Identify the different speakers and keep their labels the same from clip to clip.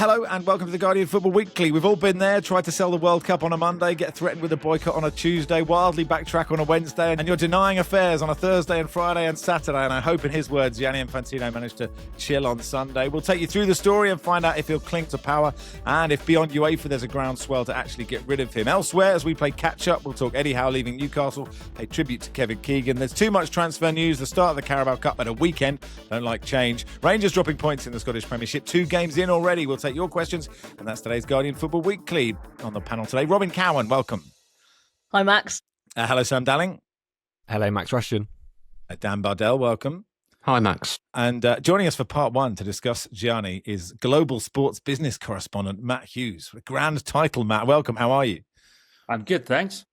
Speaker 1: Hello and welcome to the Guardian Football Weekly. We've all been there, tried to sell the World Cup on a Monday, get threatened with a boycott on a Tuesday, wildly backtrack on a Wednesday, and you're denying affairs on a Thursday and Friday and Saturday. And I hope, in his words, Gianni Infantino managed to chill on Sunday. We'll take you through the story and find out if he'll cling to power and if beyond Uefa there's a groundswell to actually get rid of him. Elsewhere, as we play catch-up, we'll talk Eddie Howe leaving Newcastle, pay tribute to Kevin Keegan. There's too much transfer news, the start of the Carabao Cup at a weekend. Don't like change. Rangers dropping points in the Scottish Premiership. 2 games in already. We'll take your questions. And that's today's Guardian Football Weekly. On the panel today, Robyn Cowen, welcome.
Speaker 2: Hi, Max.
Speaker 1: Hello, Sam Dalling.
Speaker 3: Hello, Max Rushden.
Speaker 1: Dan Bardell, welcome.
Speaker 4: Hi, Max.
Speaker 1: And joining us for part 1 to discuss Gianni is global sports business correspondent Matt Hughes. A grand title, Matt. Welcome. How are you?
Speaker 4: I'm good, thanks.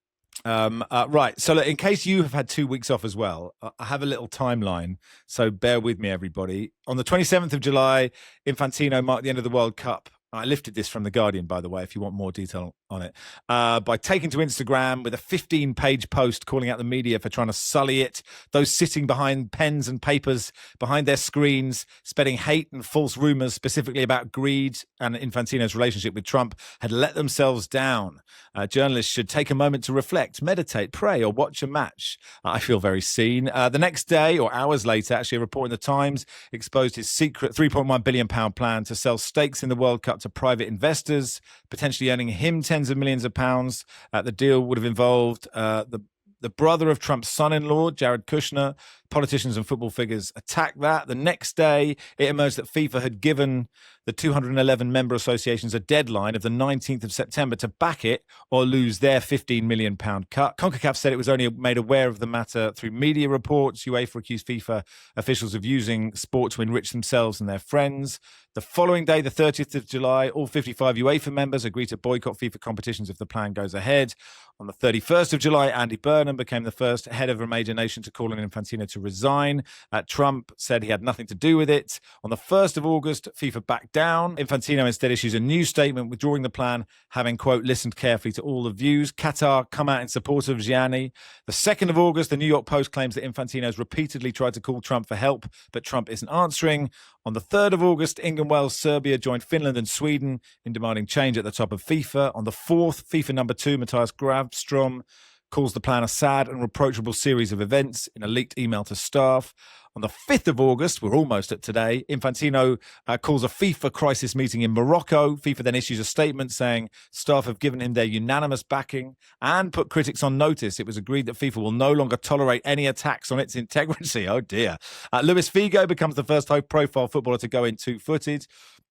Speaker 1: Right. So look, in case you have had 2 weeks off as well, I have a little timeline. So bear with me, everybody. On the 27th of July, Infantino marked the end of the World Cup. I lifted this from The Guardian, by the way, if you want more detail on it, by taking to Instagram with a 15-page post calling out the media for trying to sully it. Those sitting behind pens and papers, behind their screens, spreading hate and false rumours, specifically about greed and Infantino's relationship with Trump, had let themselves down. Journalists should take a moment to reflect, meditate, pray, or watch a match. I feel very seen. The next day, or hours later, actually, a report in The Times exposed his secret £3.1 billion plan to sell stakes in the World Cup to private investors, potentially earning him tens of millions of pounds. The deal would have involved the brother of Trump's son-in-law, Jared Kushner. Politicians and football figures attacked that. The next day, it emerged that FIFA had given the 211 member associations a deadline of the 19th of September to back it or lose their £15 million cut. CONCACAF said it was only made aware of the matter through media reports. UEFA accused FIFA officials of using sport to enrich themselves and their friends. The following day, the 30th of July, all 55 UEFA members agreed to boycott FIFA competitions if the plan goes ahead. On the 31st of July, Andy Burnham became the first head of a major nation to call on Infantino to resign. Trump said he had nothing to do with it. On the 1st of August, FIFA backed down. Infantino instead issues a new statement withdrawing the plan, having, quote, listened carefully to all the views. Qatar come out in support of Gianni. The 2nd of August, the New York Post claims that Infantino's repeatedly tried to call Trump for help, but Trump isn't answering. On the 3rd of August, England, Wales, Serbia joined Finland and Sweden in demanding change at the top of FIFA. On the 4th, FIFA number 2, Matthias Gravstrom, calls the plan a sad and reproachable series of events in a leaked email to staff. On the 5th of August, we're almost at today, Infantino calls a FIFA crisis meeting in Morocco. FIFA then issues a statement saying staff have given him their unanimous backing and put critics on notice. It was agreed that FIFA will no longer tolerate any attacks on its integrity. Oh dear. Luis Figo becomes the first high-profile footballer to go in two-footed.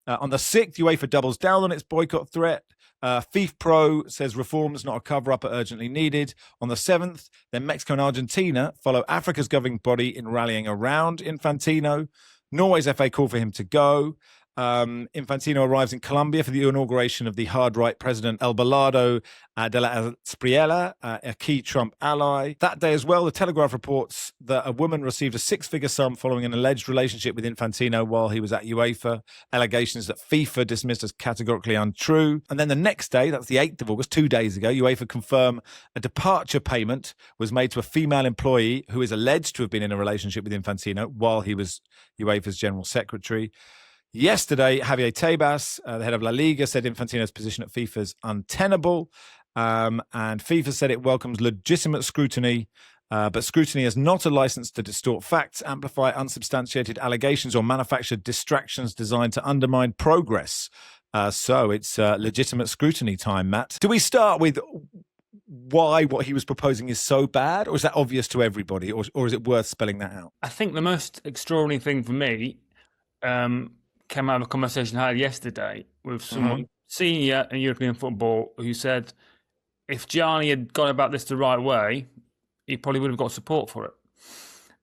Speaker 1: On the 6th, UEFA doubles down on its boycott threat. FIFPro says reforms, not a cover-up, are urgently needed. On the 7th, then Mexico and Argentina follow Africa's governing body in rallying around Infantino. Norway's FA call for him to go. Infantino arrives in Colombia for the inauguration of the hard-right president El Balado de la Espriella, a key Trump ally. That day as well, the Telegraph reports that a woman received a 6-figure sum following an alleged relationship with Infantino while he was at UEFA, allegations that FIFA dismissed as categorically untrue. And then the next day, that's the 8th of August, 2 days ago, UEFA confirmed a departure payment was made to a female employee who is alleged to have been in a relationship with Infantino while he was UEFA's general secretary. Yesterday, Javier Tebas, the head of La Liga, said Infantino's position at FIFA is untenable. And FIFA said it welcomes legitimate scrutiny, but scrutiny is not a license to distort facts, amplify unsubstantiated allegations, or manufacture distractions designed to undermine progress. So it's legitimate scrutiny time, Matt. Do we start with why what he was proposing is so bad, or is that obvious to everybody, or is it worth spelling that out?
Speaker 4: I think the most extraordinary thing for me came out of a conversation I had yesterday with someone senior in European football who said if Gianni had gone about this the right way, he probably would have got support for it.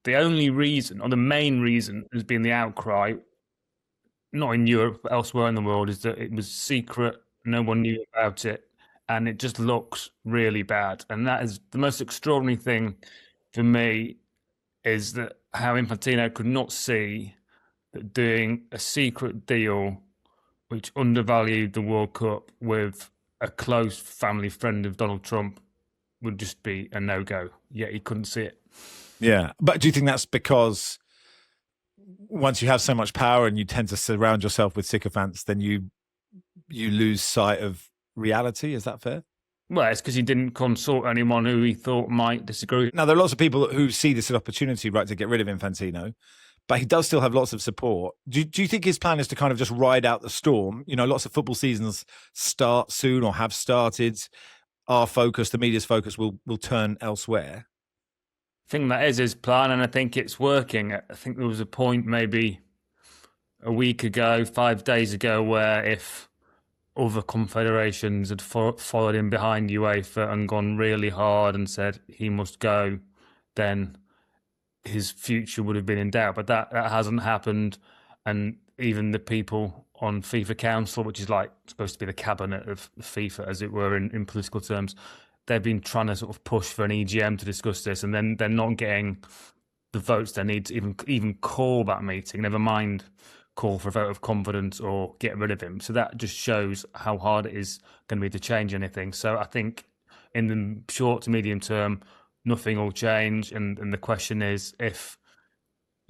Speaker 4: The only reason, or the main reason, has been the outcry, not in Europe, but elsewhere in the world, is that it was secret, no one knew about it, and it just looks really bad. And that is the most extraordinary thing for me, is that how Infantino could not see that doing a secret deal which undervalued the World Cup with a close family friend of Donald Trump would just be a no-go. Yet he couldn't see it.
Speaker 1: Yeah. But do you think that's because once you have so much power and you tend to surround yourself with sycophants, then you you lose sight of reality. Is that fair?
Speaker 4: Well, it's because he didn't consult anyone who he thought might disagree.
Speaker 1: Now, there are lots of people who see this as an opportunity, right, to get rid of Infantino, but he does still have lots of support. Do you think his plan is to kind of just ride out the storm? You know, lots of football seasons start soon or have started. Our focus, the media's focus, will turn elsewhere.
Speaker 4: I think that is his plan, and I think it's working. I think there was a point maybe a week ago, 5 days ago, where if other confederations had followed him behind UEFA and gone really hard and said he must go, then his future would have been in doubt. But that hasn't happened. And even the people on FIFA Council, which is like supposed to be the cabinet of FIFA, as it were, in political terms, they've been trying to sort of push for an EGM to discuss this, and then they're not getting the votes they need to even call that meeting, never mind call for a vote of confidence or get rid of him. So that just shows how hard it is going to be to change anything. So I think in the short to medium term, nothing will change. And the question is if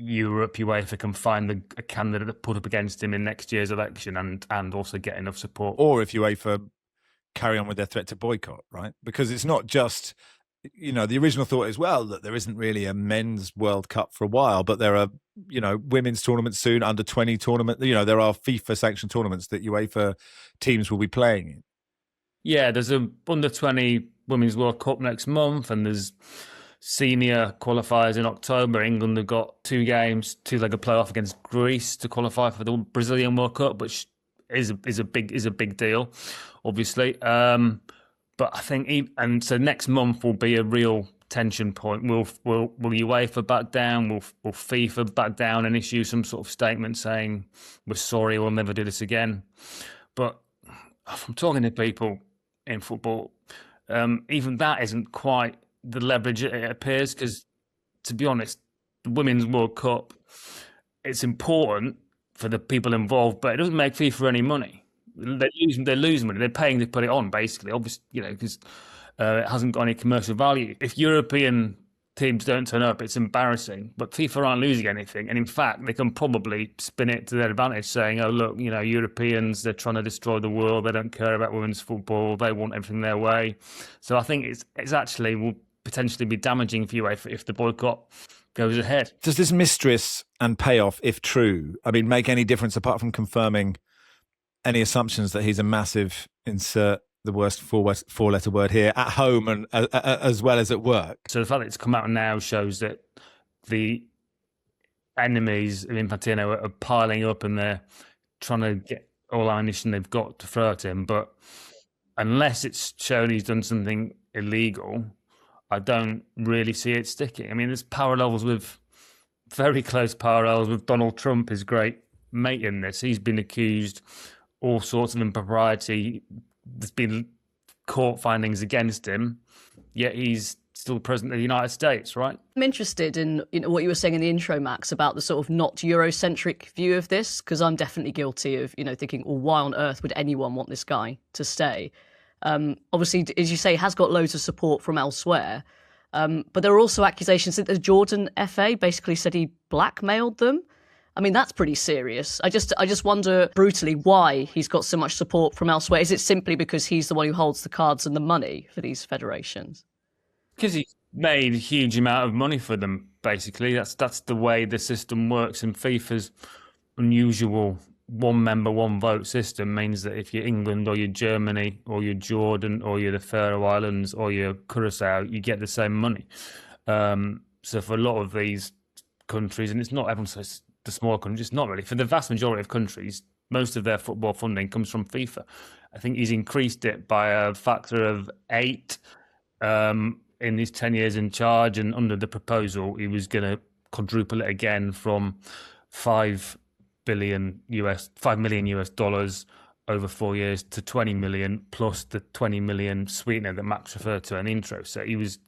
Speaker 4: UEFA can find a candidate to put up against him in next year's election and also get enough support.
Speaker 1: Or if UEFA carry on with their threat to boycott, right? Because it's not just, you know, the original thought is, well, that there isn't really a men's World Cup for a while, but there are, you know, women's tournaments soon, under 20 tournament. You know, there are FIFA sanctioned tournaments that UEFA teams will be playing in.
Speaker 4: Yeah, there's a under 20 Women's World Cup next month, and there's senior qualifiers in October. England have got 2 games, 2-legged playoff against Greece to qualify for the Brazilian World Cup, which is a big deal, obviously. But I think, and so next month will be a real tension point. Will UEFA back down? Will FIFA back down and issue some sort of statement saying we're sorry, we'll never do this again? But from talking to people in football, even that isn't quite the leverage it appears. Because to be honest, the Women's World Cup, it's important for the people involved, but it doesn't make FIFA any money. They're losing money. They're paying to put it on, basically. Obviously, you know, because it hasn't got any commercial value. If European teams don't turn up, it's embarrassing. But FIFA aren't losing anything, and in fact, they can probably spin it to their advantage, saying, "Oh, look, you know, Europeans, they're trying to destroy the world. They don't care about women's football. They want everything their way." So I think it's actually will potentially be damaging for UEFA if the boycott goes ahead.
Speaker 1: Does this mistress and payoff, if true, I mean, make any difference apart from confirming any assumptions that he's a massive, insert the worst four-letter word here, at home and as well as at work?
Speaker 4: So the fact that it's come out now shows that the enemies of Infantino are piling up and they're trying to get all ammunition they've got to throw at him. But unless it's shown he's done something illegal, I don't really see it sticking. I mean, there's very close parallels with Donald Trump, his great mate in this. He's been accused all sorts of impropriety. There's been court findings against him, yet he's still president of the United States, right?
Speaker 2: I'm interested in what you were saying in the intro, Max, about the sort of not Eurocentric view of this, because I'm definitely guilty of, thinking, well, why on earth would anyone want this guy to stay? Obviously, as you say, he has got loads of support from elsewhere, but there are also accusations that the Jordan FA basically said he blackmailed them. I mean, that's pretty serious. I just wonder brutally why he's got so much support from elsewhere. Is it simply because he's the one who holds the cards and the money for these federations?
Speaker 4: Because he's made a huge amount of money for them, basically. That's the way the system works. And FIFA's unusual one-member, one-vote system means that if you're England or you're Germany or you're Jordan or you're the Faroe Islands or you're Curacao, you get the same money. So for a lot of these countries, and it's not everyone says the smaller countries, not really. For the vast majority of countries, most of their football funding comes from FIFA. I think he's increased it by a factor of 8 in his 10 years in charge, and under the proposal, he was going to quadruple it again from $5 million US dollars over 4 years to 20 million plus the 20 million sweetener that Max referred to in the intro. So he was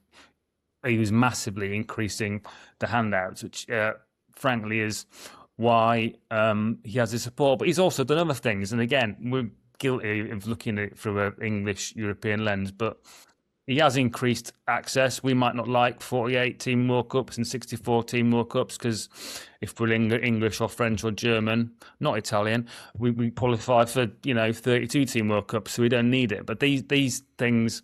Speaker 4: massively increasing the handouts, which frankly is why he has his support. But he's also done other things, and again, we're guilty of looking at it through an English European lens, but he has increased access. We might not like 48-team World Cups and 64-team World Cups because if we're English or French or German, not Italian, we qualify for 32-team World Cups, so we don't need it. But these things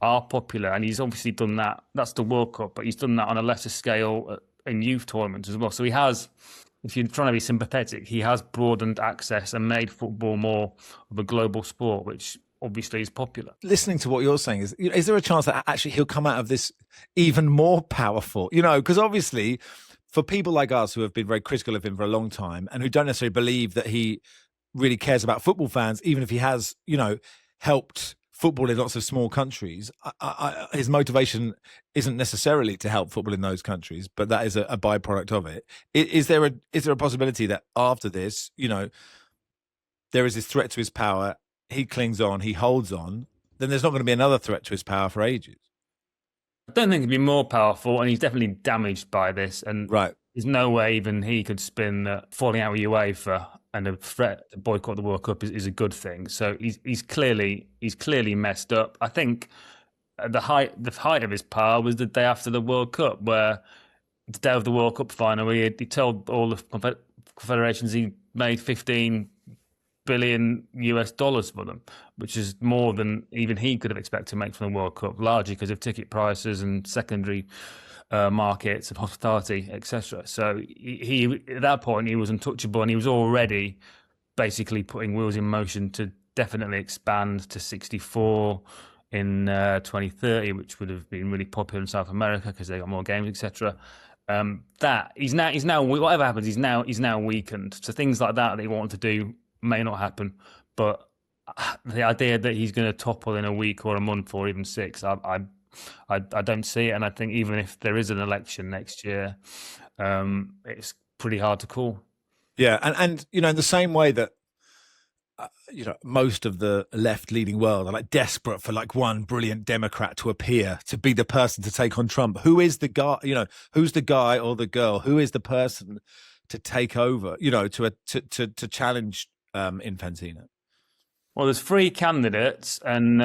Speaker 4: are popular, and he's obviously done that. That's the World Cup, but he's done that on a lesser scale in youth tournaments as well. So he has, if you're trying to be sympathetic, he has broadened access and made football more of a global sport, which obviously is popular.
Speaker 1: Listening to what you're saying, is there a chance that actually he'll come out of this even more powerful? Because obviously for people like us who have been very critical of him for a long time and who don't necessarily believe that he really cares about football fans, even if he has, helped football in lots of small countries, his motivation isn't necessarily to help football in those countries, but that is a byproduct of it. Is there a possibility that after this, there is this threat to his power, he clings on, he holds on, then there's not going to be another threat to his power for ages?
Speaker 4: I don't think he'd be more powerful, and he's definitely damaged by this. And there's no way even he could spin that falling out with UEFA and a threat to boycott the World Cup is a good thing. So he's clearly messed up. I think the height of his power was the day after the World Cup, where the day of the World Cup final, he told all the confederations he made $15 billion for them, which is more than even he could have expected to make from the World Cup, largely because of ticket prices and secondary markets and hospitality, etc. So he at that point he was untouchable, and he was already basically putting wheels in motion to definitely expand to 64 in 2030, which would have been really popular in South America because they got more games, etc. That he's now whatever happens, he's now weakened. So things like that he wanted to do may not happen, but the idea that he's going to topple in a week or a month or even 6, I don't see it. And I think even if there is an election next year, it's pretty hard to call.
Speaker 1: Yeah, and in the same way that most of the left-leaning world are like desperate for like one brilliant Democrat to appear to be the person to take on Trump. Who is the guy? Who's the guy or the girl? Who is the person to take over? To challenge Infantino.
Speaker 4: Well, there's 3 candidates, and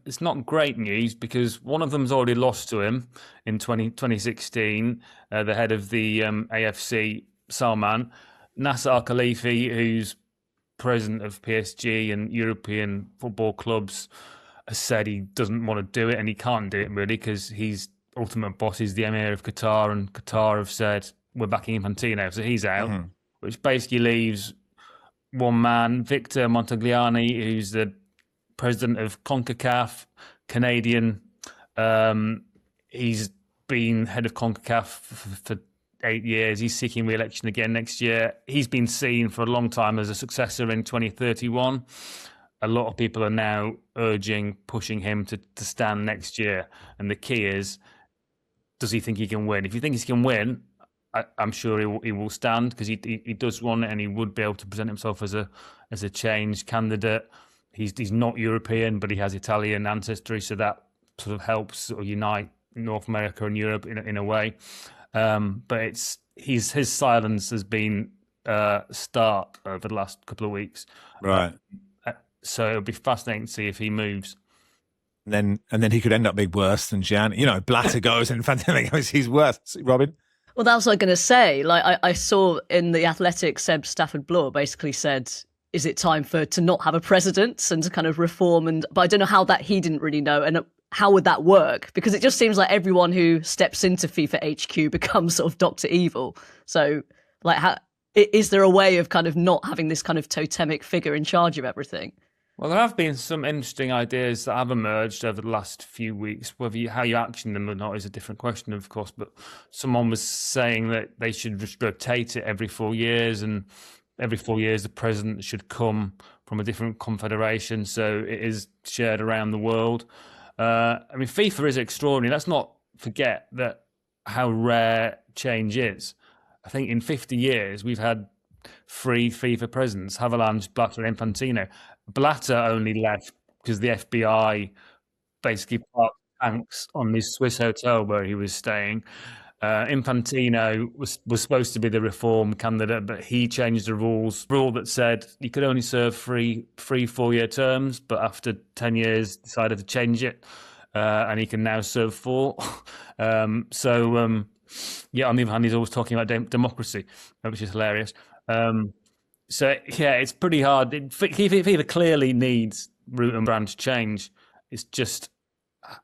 Speaker 4: it's not great news because one of them's already lost to him in 2016, the head of the AFC, Salman. Nasser Al-Khelaifi, who's president of PSG and European football clubs, has said he doesn't want to do it, and he can't do it really because his ultimate boss is the Emir of Qatar, and Qatar have said, we're backing Infantino, so he's out, which basically leaves one man, Victor Montagliani, who's the president of CONCACAF, Canadian. He's been head of CONCACAF for 8 years. He's seeking re-election again next year. He's been seen for a long time as a successor in 2031. A lot of people are now pushing him to stand next year. And the key is, does he think he can win? If he thinks he can win, I'm sure he will stand because he does want it, and he would be able to present himself as a change candidate. He's not European, but he has Italian ancestry, so that sort of helps sort of unite North America and Europe in a way. But his silence has been stark over the last couple of weeks,
Speaker 3: right?
Speaker 4: So it'll be fascinating to see if he moves.
Speaker 1: And then he could end up being worse than Gianni. Blatter goes and Infantino goes, he's worse. Robyn?
Speaker 2: Well, that's what I'm going to say. Like I saw in The Athletic, Seb Stafford-Bloor basically said, is it time to not have a president and to kind of reform? But I don't know how that he didn't really know. And how would that work? Because it just seems like everyone who steps into FIFA HQ becomes sort of Dr. Evil. So is there a way of kind of not having this kind of totemic figure in charge of everything?
Speaker 4: Well, there have been some interesting ideas that have emerged over the last few weeks. How you action them or not is a different question, of course. But someone was saying that they should just rotate it every 4 years, and every 4 years the president should come from a different confederation, so it is shared around the world. FIFA is extraordinary. Let's not forget that how rare change is. I think in 50 years we've had 3 FIFA presidents: Havelange, Blatter, and Infantino. Blatter only left because the FBI basically parked tanks on his Swiss hotel where he was staying. Infantino was supposed to be the reform candidate, but he changed the rule that said you could only serve 3 4-year terms, but after 10 years decided to change it. and he can now serve 4. Yeah, on the other hand, he's always talking about democracy, which is hilarious. So yeah, it's pretty hard. FIFA clearly needs root and brand change. It's just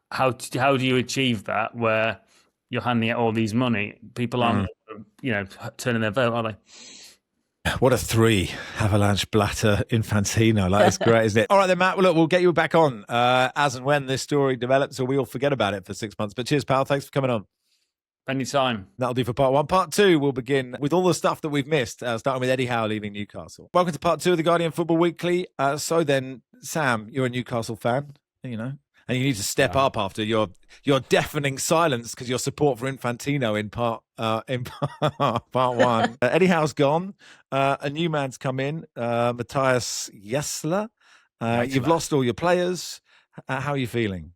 Speaker 4: how do you achieve that where you're handing out all these money? People aren't, turning their vote, are they?
Speaker 1: What a 3. Avalanche, Blatter, Infantino. Like, it's great, isn't it? All right then, Matt. Well, look, we'll get you back on as and when this story develops, or we'll forget about it for 6 months. But cheers, pal. Thanks for coming on.
Speaker 4: Anytime.
Speaker 1: That'll do for part 1. Part 2, we'll begin with all the stuff that we've missed, starting with Eddie Howe leaving Newcastle. Welcome to part 2 of the Guardian Football Weekly. So then, Sam, you're a Newcastle fan, and you need to step up after your deafening silence because your support for Infantino in part 1. Eddie Howe's gone. A new man's come in, Matthias Jessler. You've lost all your players. How are you feeling?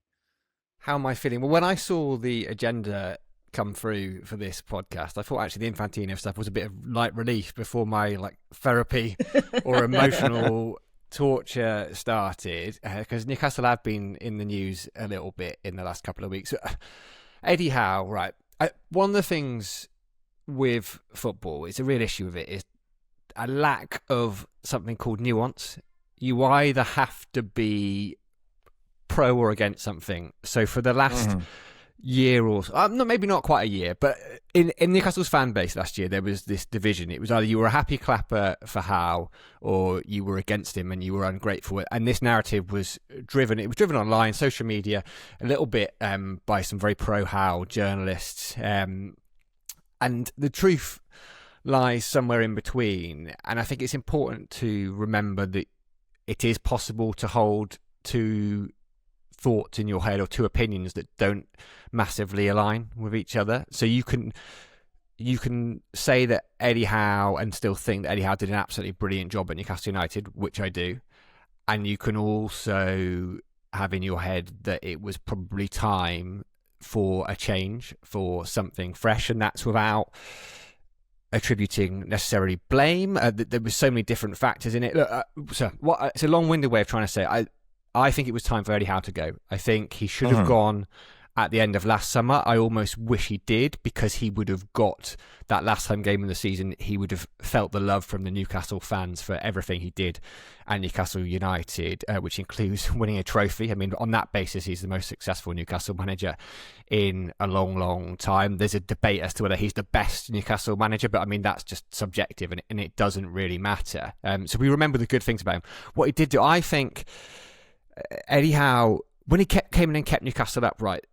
Speaker 3: How am I feeling? Well, when I saw the agenda come through for this podcast, I thought actually the Infantino stuff was a bit of light relief before my therapy or emotional torture started, because Newcastle have been in the news a little bit in the last couple of weeks. Eddie Howe, right? One of the things with football, it's a real issue with it, is a lack of something called nuance. You either have to be pro or against something. So for the last year or so, maybe not quite a year, but in Newcastle's fan base last year, there was this division. It was either you were a happy clapper for Howe or you were against him and you were ungrateful. And this narrative was driven online, social media, a little bit by some very pro Howe journalists. And the truth lies somewhere in between. And I think it's important to remember that it is possible to hold two thoughts in your head or two opinions that don't massively align with each other. So you can say that Eddie Howe and still think that Eddie Howe did an absolutely brilliant job at Newcastle United, which I do. And you can also have in your head that it was probably time for a change, for something fresh, and that's without attributing necessarily blame. There was so many different factors in it. It's a long-winded way of trying to say I think it was time for Eddie Howe to go. I think he should have gone at the end of last summer. I almost wish he did, because he would have got that last home game of the season. He would have felt the love from the Newcastle fans for everything he did at Newcastle United, which includes winning a trophy. I mean, on that basis, he's the most successful Newcastle manager in a long, long time. There's a debate as to whether he's the best Newcastle manager, but I mean, that's just subjective and it doesn't really matter. So we remember the good things about him. What he did do, I think, Eddie Howe, when he came in and kept Newcastle upright,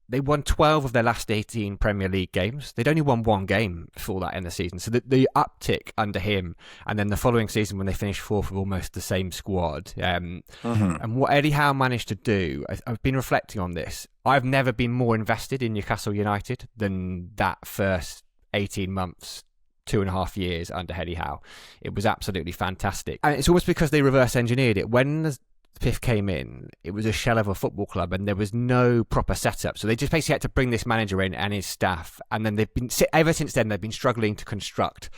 Speaker 3: they won 12 of their last 18 Premier League games. They'd only won one game before that in the season. So the uptick under him, and then the following season when they finished fourth with almost the same squad. And what Eddie Howe managed to do, I've been reflecting on this. I've never been more invested in Newcastle United than that first 18 months, 2.5 years under Eddie Howe. It was absolutely fantastic. And it's almost because they reverse engineered it. When the Piff came in, it was a shell of a football club and there was no proper setup. So they just basically had to bring this manager in and his staff. And then ever since then, they've been struggling to construct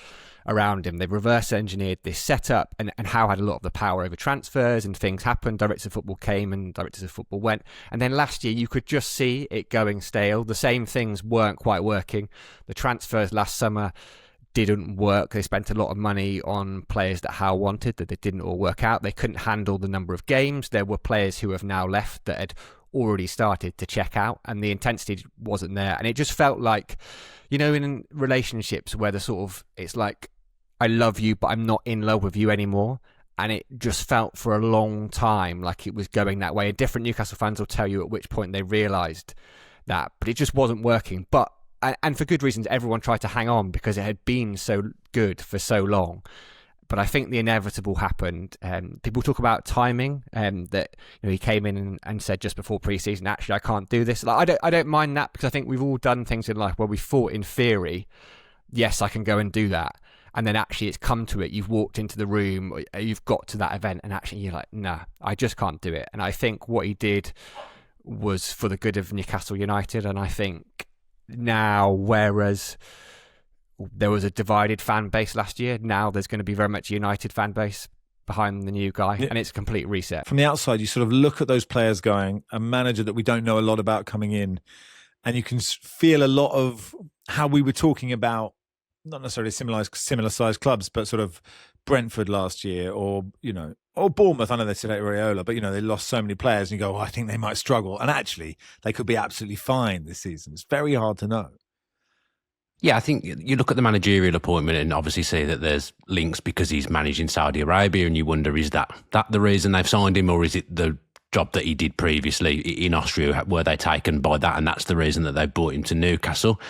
Speaker 3: around him. They've reverse engineered this setup, and Howe had a lot of the power over transfers, and things happened. Directors of football came and directors of football went. And then last year, you could just see it going stale. The same things weren't quite working. The transfers last summer didn't work. They spent a lot of money on players that Howe wanted, that they didn't all work out. They couldn't handle the number of games. There were players who have now left that had already started to check out, and the intensity wasn't there. And it just felt like, in relationships where it's like, I love you, but I'm not in love with you anymore. And it just felt for a long time like it was going that way. And different Newcastle fans will tell you at which point they realised that, but it just wasn't working. And for good reasons, everyone tried to hang on because it had been so good for so long. But I think the inevitable happened. People talk about timing, that he came in and said just before pre-season, actually, I can't do this. I don't mind that, because I think we've all done things in life where we thought in theory, yes, I can go and do that. And then actually it's come to it. You've walked into the room, or you've got to that event, and actually you're like, no, I just can't do it. And I think what he did was for the good of Newcastle United. And I think now, whereas there was a divided fan base last year, now there's going to be very much a united fan base. behind the new guy, and it's a complete reset.
Speaker 1: From the outside, you sort of look at those players going, a manager that we don't know a lot about coming in, and you can feel a lot of how we were talking about, not necessarily similar sized clubs, but sort of Brentford last year, or Bournemouth. I know they said Areola, but they lost so many players, and you go, I think they might struggle. And actually, they could be absolutely fine this season. It's very hard to know.
Speaker 5: Yeah, I think you look at the managerial appointment and obviously see that there's links because he's managing Saudi Arabia, and you wonder, is that the reason they've signed him, or is it the job that he did previously in Austria? Were they taken by that, and that's the reason that they brought him to Newcastle?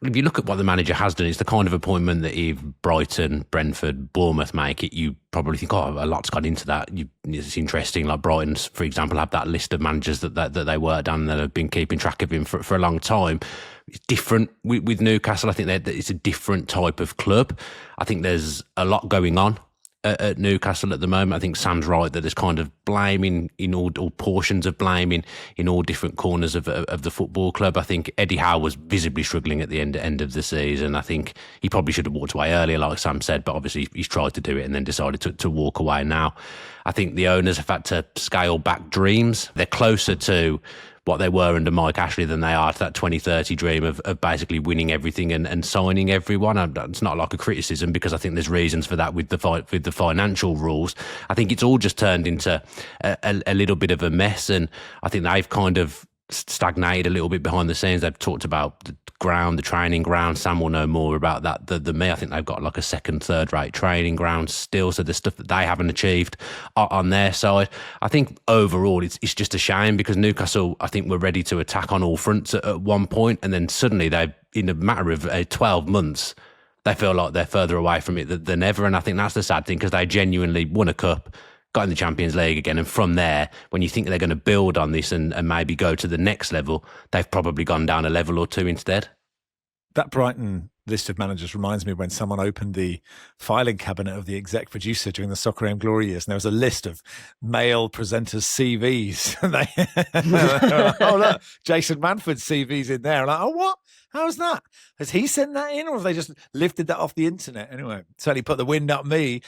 Speaker 5: If you look at what the manager has done, it's the kind of appointment that if Brighton, Brentford, Bournemouth make it, you probably think, a lot's gone into that. It's interesting. Like Brighton, for example, have that list of managers that they worked on that have been keeping track of him for a long time. It's different with Newcastle. I think that it's a different type of club. I think there's a lot going on at Newcastle at the moment. I think Sam's right that there's kind of blame in all portions of blame in all different corners of the football club. I think Eddie Howe was visibly struggling at the end of the season. I think he probably should have walked away earlier, like Sam said, but obviously he's tried to do it and then decided to walk away now. I think the owners have had to scale back dreams. They're closer to what they were under Mike Ashley than they are to that 2030 dream of basically winning everything and signing everyone. It's not like a criticism, because I think there's reasons for that with the financial rules. I think it's all just turned into a little bit of a mess, and I think they've kind of stagnated a little bit behind the scenes. They've talked about the ground, the training ground. Sam will know more about that than me. I think they've got like a second, third rate training ground still. So there's stuff that they haven't achieved on their side. I think overall it's just a shame, because Newcastle, I think, were ready to attack on all fronts at one point, and then suddenly they, in a matter of 12 months, they feel like they're further away from it than ever. And I think that's the sad thing, because they genuinely won a cup, got in the Champions League again, and from there, when you think they're going to build on this and maybe go to the next level, they've probably gone down a level or two instead.
Speaker 1: That Brighton list of managers reminds me when someone opened the filing cabinet of the exec producer during the Soccer Aim glory years, and there was a list of male presenters' CVs. Oh, look, Jason Manford's CV's in there. Like, oh, what? How's that? Has he sent that in, or have they just lifted that off the internet? Anyway, certainly put the wind up me.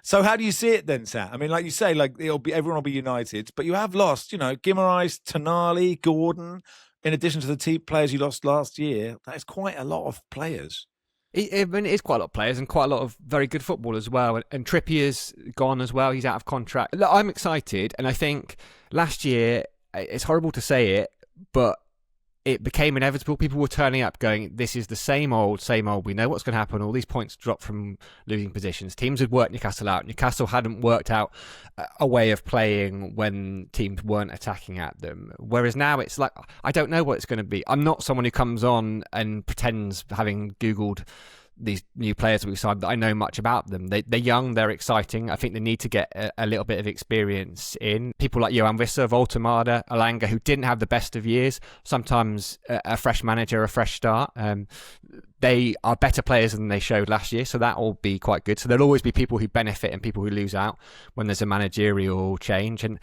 Speaker 1: So how do you see it then, Sam? I mean, like you say, like everyone will be united, but you have lost, Guimaraes, Tonali, Gordon, in addition to the team players you lost last year. That is quite a lot of players.
Speaker 3: It is quite a lot of players, and quite a lot of very good football as well. And Trippier's gone as well. He's out of contract. Look, I'm excited, and I think last year, it's horrible to say it, but it became inevitable. People were turning up going, this is the same old. We know what's going to happen. All these points drop from losing positions. Teams had worked Newcastle out. Newcastle hadn't worked out a way of playing when teams weren't attacking at them. Whereas now it's like, I don't know what it's going to be. I'm not someone who comes on and pretends, having Googled these new players that we've signed, that I know much about them. They're young, they're exciting. I think they need to get a little bit of experience in. People like Johan Visser, Voltemada, Alanga, who didn't have the best of years. Sometimes a fresh manager, a fresh start. They are better players than they showed last year, so that will be quite good. So there'll always be people who benefit and people who lose out when there's a managerial change. And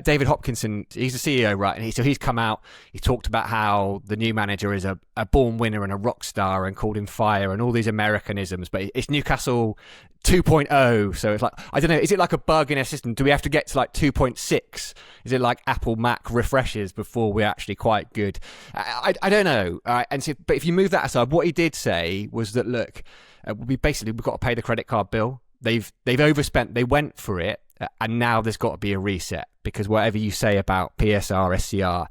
Speaker 3: David Hopkinson, he's the CEO, right? And he's come out, he talked about how the new manager is a born winner and a rock star, and called him fire and all these Americanisms. But it's Newcastle 2.0, so it's like, I don't know, is it like a bug in our system? Do we have to get to like 2.6? Is it like Apple Mac refreshes before we're actually quite good? I don't know. But if you move that aside, what he did say was that, look, we've got to pay the credit card bill. They've overspent, they went for it, and now there's got to be a reset, because whatever you say about PSR, SCR,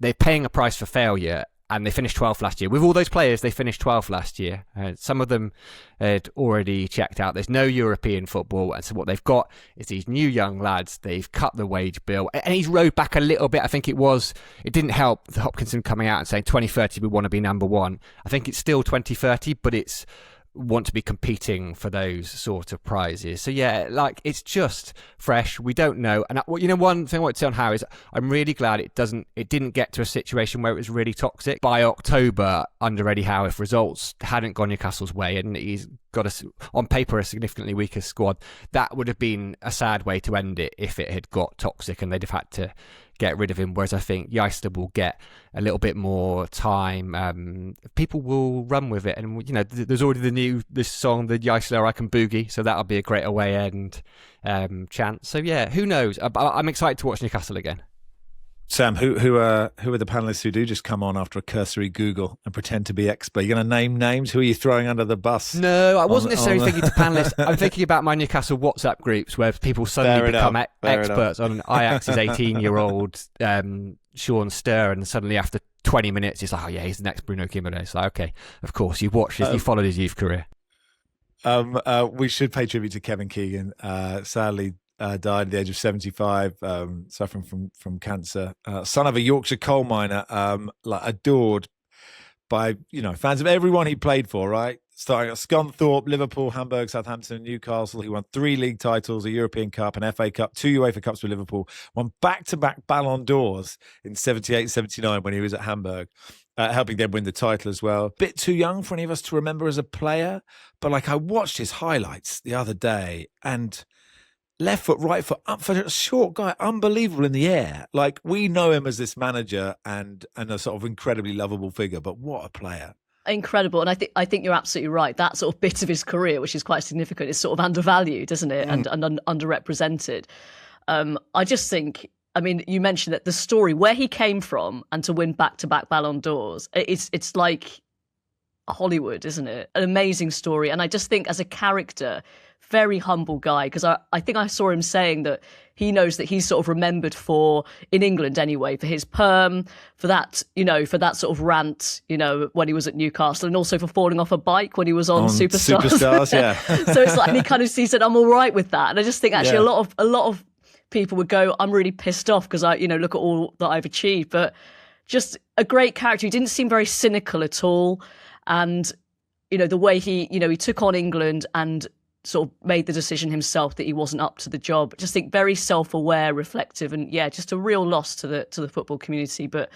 Speaker 3: they're paying a price for failure. And they finished 12th last year. With all those players, they finished 12th last year. Some of them had already checked out. There's no European football. And so what they've got is these new young lads. They've cut the wage bill. And he's rode back a little bit. I think it didn't help Hopkinson coming out and saying 2030, we want to be number one. I think it's still 2030, but it's want to be competing for those sort of prizes. So yeah, like, it's just fresh. We don't know. And one thing I want to say on Howe is I'm really glad it didn't get to a situation where it was really toxic. By October, under Eddie Howe, if results hadn't gone Newcastle's way and he's got on paper a significantly weaker squad. That would have been a sad way to end it if it had got toxic and they'd have had to get rid of him. Whereas I think Yeister will get a little bit more time. People will run with it, and there's already this song, the Yeister I Can Boogie, so that'll be a great away end chant. So yeah, who knows? I'm excited to watch Newcastle again.
Speaker 1: Sam, who are the panelists who do just come on after a cursory Google and pretend to be expert? You're going to name names? Who are you throwing under the bus?
Speaker 3: No, I wasn't necessarily thinking to panelists. I'm thinking about my Newcastle WhatsApp groups where people suddenly become experts on Ajax's 18-year-old Sean Sturr, and suddenly after 20 minutes, it's like, oh yeah, he's the next Bruno Guimaraes. Like, okay, of course, you've watched you followed his youth career.
Speaker 1: We should pay tribute to Kevin Keegan. Sadly, died at the age of 75, suffering from cancer. Son of a Yorkshire coal miner, adored by fans of everyone he played for. Right, starting at Scunthorpe, Liverpool, Hamburg, Southampton, and Newcastle. He won 3 league titles, a European Cup, an FA Cup, 2 UEFA Cups with Liverpool. Won back-to-back Ballon d'Ors in 78, 79 when he was at Hamburg. Helping them win the title as well. Bit too young for any of us to remember as a player, but I watched his highlights the other day, and left foot, right foot, up for a short guy, unbelievable in the air. We know him as this manager and a sort of incredibly lovable figure, but what a player.
Speaker 2: Incredible. And I think you're absolutely right. That sort of bit of his career, which is quite significant, is sort of undervalued, isn't it? And underrepresented. I just think, you mentioned that the story, where he came from and to win back-to-back Ballon d'Ors, it's like Hollywood, isn't it? An amazing story. And I just think as a character, very humble guy, because I think I saw him saying that he knows that he's sort of remembered for, in England anyway, for his perm, for that, for that sort of rant, when he was at Newcastle, and also for falling off a bike when he was on Superstars.
Speaker 1: Yeah.
Speaker 2: So it's like, and he said, I'm all right with that. And I just think actually a lot of people would go, I'm really pissed off because I, look at all that I've achieved. But just a great character. He didn't seem very cynical at all. And, the way he took on England and sort of made the decision himself that he wasn't up to the job. Just think very self-aware, reflective, and just a real loss to the football community. But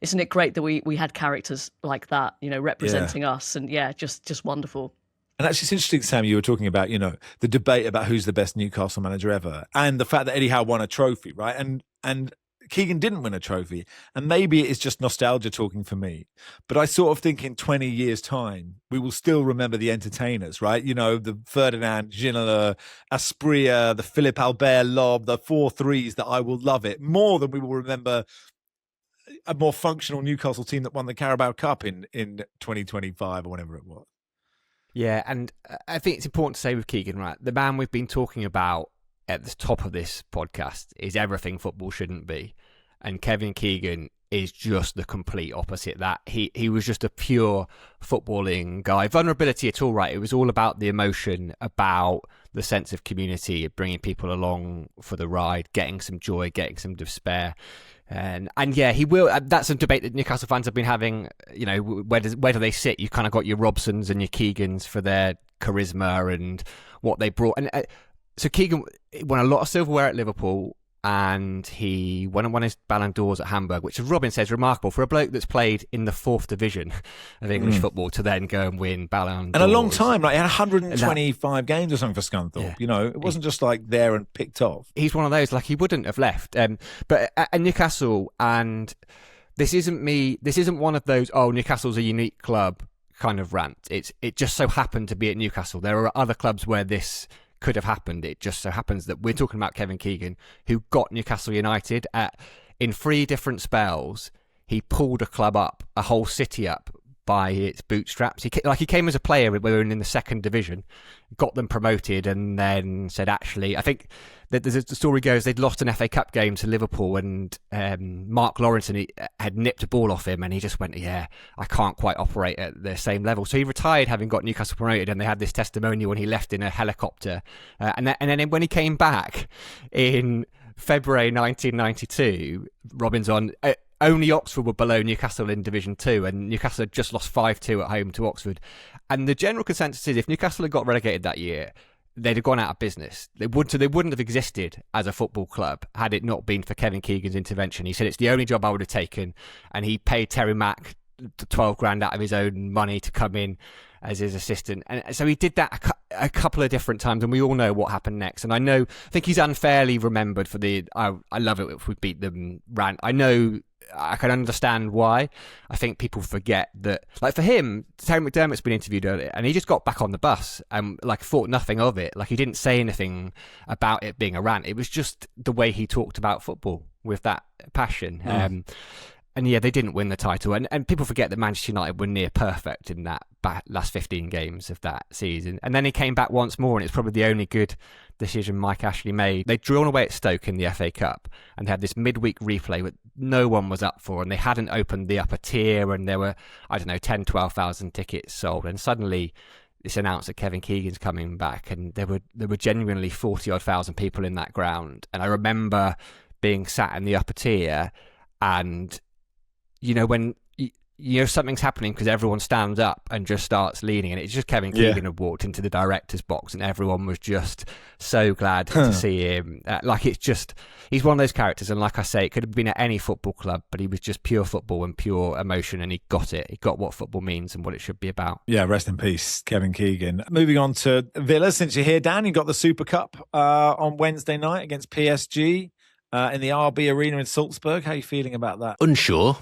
Speaker 2: isn't it great that we had characters like that, representing us, and just wonderful.
Speaker 1: And actually, it's interesting, Sam, you were talking about, the debate about who's the best Newcastle manager ever, and the fact that Eddie Howe won a trophy, right? And Keegan didn't win a trophy, and maybe it's just nostalgia talking for me, but I sort of think in 20 years' time, we will still remember the entertainers, right? The Ferdinand, Ginola, Asprilla, the Philippe Albert lob, the 4-3s, that I will love it more than we will remember a more functional Newcastle team that won the Carabao Cup in 2025 or whatever it was.
Speaker 3: Yeah, and I think it's important to say with Keegan, right, the man we've been talking about at the top of this podcast is everything football shouldn't be, and Kevin Keegan is just the complete opposite. That he was just a pure footballing guy. Vulnerability at all, right? It was all about the emotion, about the sense of community, bringing people along for the ride, getting some joy, getting some despair. And he will. That's a debate that Newcastle fans have been having. Where do they sit? You kind of got your Robsons and your Keegans for their charisma and what they brought. And so Keegan won a lot of silverware at Liverpool, and he won his Ballon d'Ors at Hamburg, which, as Robyn says, remarkable for a bloke that's played in the 4th division of English football to then go and win Ballon d'Ors.
Speaker 1: And a long time, like he had 125 games or something for Scunthorpe. Yeah. It wasn't just like there and picked off. He's
Speaker 3: one of those, like he wouldn't have left. But at Newcastle, and this isn't one of those, Newcastle's a unique club kind of rant. It just so happened to be at Newcastle. There are other clubs where this could have happened. It just so happens that we're talking about Kevin Keegan, who got Newcastle United in 3 different spells. He pulled a club up, a whole city up by its bootstraps. He came as a player. We were in the 2nd division, got them promoted, and then said, actually, I think that the story goes they'd lost an FA Cup game to Liverpool, and Mark Lawrence had nipped a ball off him, and he just went, I can't quite operate at the same level. So he retired, having got Newcastle promoted, and they had this testimonial when he left in a helicopter. And then when he came back in February 1992, Robyn's on. Only Oxford were below Newcastle in Division 2, and Newcastle had just lost 5-2 at home to Oxford. And the general consensus is if Newcastle had got relegated that year, they'd have gone out of business. They wouldn't have existed as a football club had it not been for Kevin Keegan's intervention. He said, it's the only job I would have taken, and he paid Terry Mack the 12 grand out of his own money to come in as his assistant. And so he did that a couple of different times, and we all know what happened next. And I think he's unfairly remembered for the I love it if we beat them rant. I can understand why. I think people forget that, like, for him, Terry McDermott's been interviewed earlier, and he just got back on the bus and thought nothing of it. Like, he didn't say anything about it being a rant. It was just the way he talked about football with that passion. And yeah, they didn't win the title. And people forget that Manchester United were near perfect in that last 15 games of that season. And then he came back once more, and it's probably the only good decision Mike Ashley made. They'd drawn away at Stoke in the FA Cup, and they had this midweek replay that no one was up for, and they hadn't opened the upper tier, and there were, 10,000-12,000 tickets sold. And suddenly it's announced that Kevin Keegan's coming back, and there were genuinely 40-odd thousand people in that ground. And I remember being sat in the upper tier, and when something's happening because everyone stands up and just starts leaning, and it's just Kevin Keegan had walked into the director's box, and everyone was just so glad to see him. He's one of those characters, and like I say, it could have been at any football club, but he was just pure football and pure emotion, and he got it. He got what football means and what it should be about.
Speaker 1: Yeah, rest in peace, Kevin Keegan. Moving on to Villa, since you're here, Dan, you got the Super Cup on Wednesday night against PSG in the RB Arena in Salzburg. How are you feeling about that?
Speaker 5: Unsure.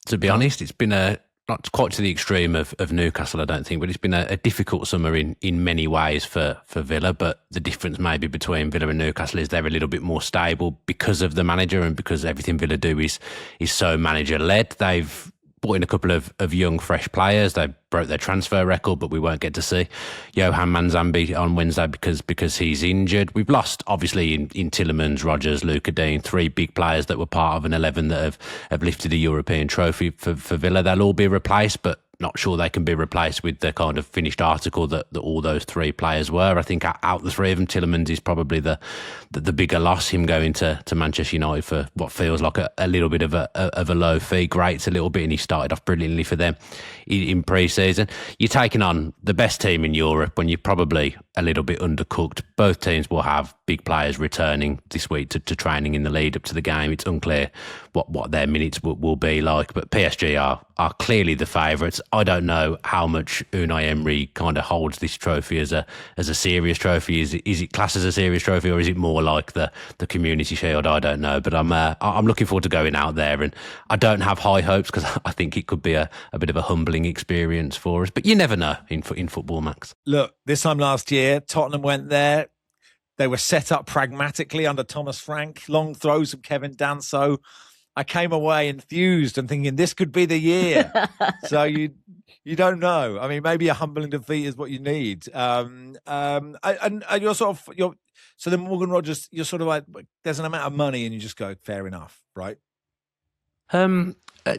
Speaker 5: To be honest, it's been not quite to the extreme of Newcastle, I don't think, but it's been a difficult summer in many ways for Villa. But the difference maybe between Villa and Newcastle is they're a little bit more stable because of the manager and because everything Villa do is so manager-led. They've brought in a couple of young, fresh players. They broke their transfer record, but we won't get to see Johan Manzambi on Wednesday because he's injured. We've lost, obviously, in Tielemans, Rodgers, Luca Dean, three big players that were part of an 11 that have lifted a European trophy for Villa. They'll all be replaced, but not sure they can be replaced with the kind of finished article that all those three players were. I think out the three of them, Tielemans is probably the bigger loss, him going to Manchester United for what feels like a little bit of a low fee. Grates a little bit, and he started off brilliantly for them in pre-season. You're taking on the best team in Europe when you're probably a little bit undercooked. Both teams will have big players returning this week to training in the lead up to the game. It's unclear what their minutes will be like, but PSG are clearly the favourites. I don't know how much Unai Emery kind of holds this trophy as a serious trophy. Is it classed as a serious trophy, or is it more like the Community Shield? I don't know, but I'm looking forward to going out there, and I don't have high hopes because I think it could be a bit of a humbling experience for us. But you never know in football, Max.
Speaker 1: Look, this time last year, Tottenham went there. They were set up pragmatically under Thomas Frank. Long throws from Kevin Danso. I came away enthused and thinking this could be the year. So you don't know. I mean, maybe a humbling defeat is what you need. And you're so then Morgan Rogers, you're sort of like, there's an amount of money, and you just go, fair enough, right?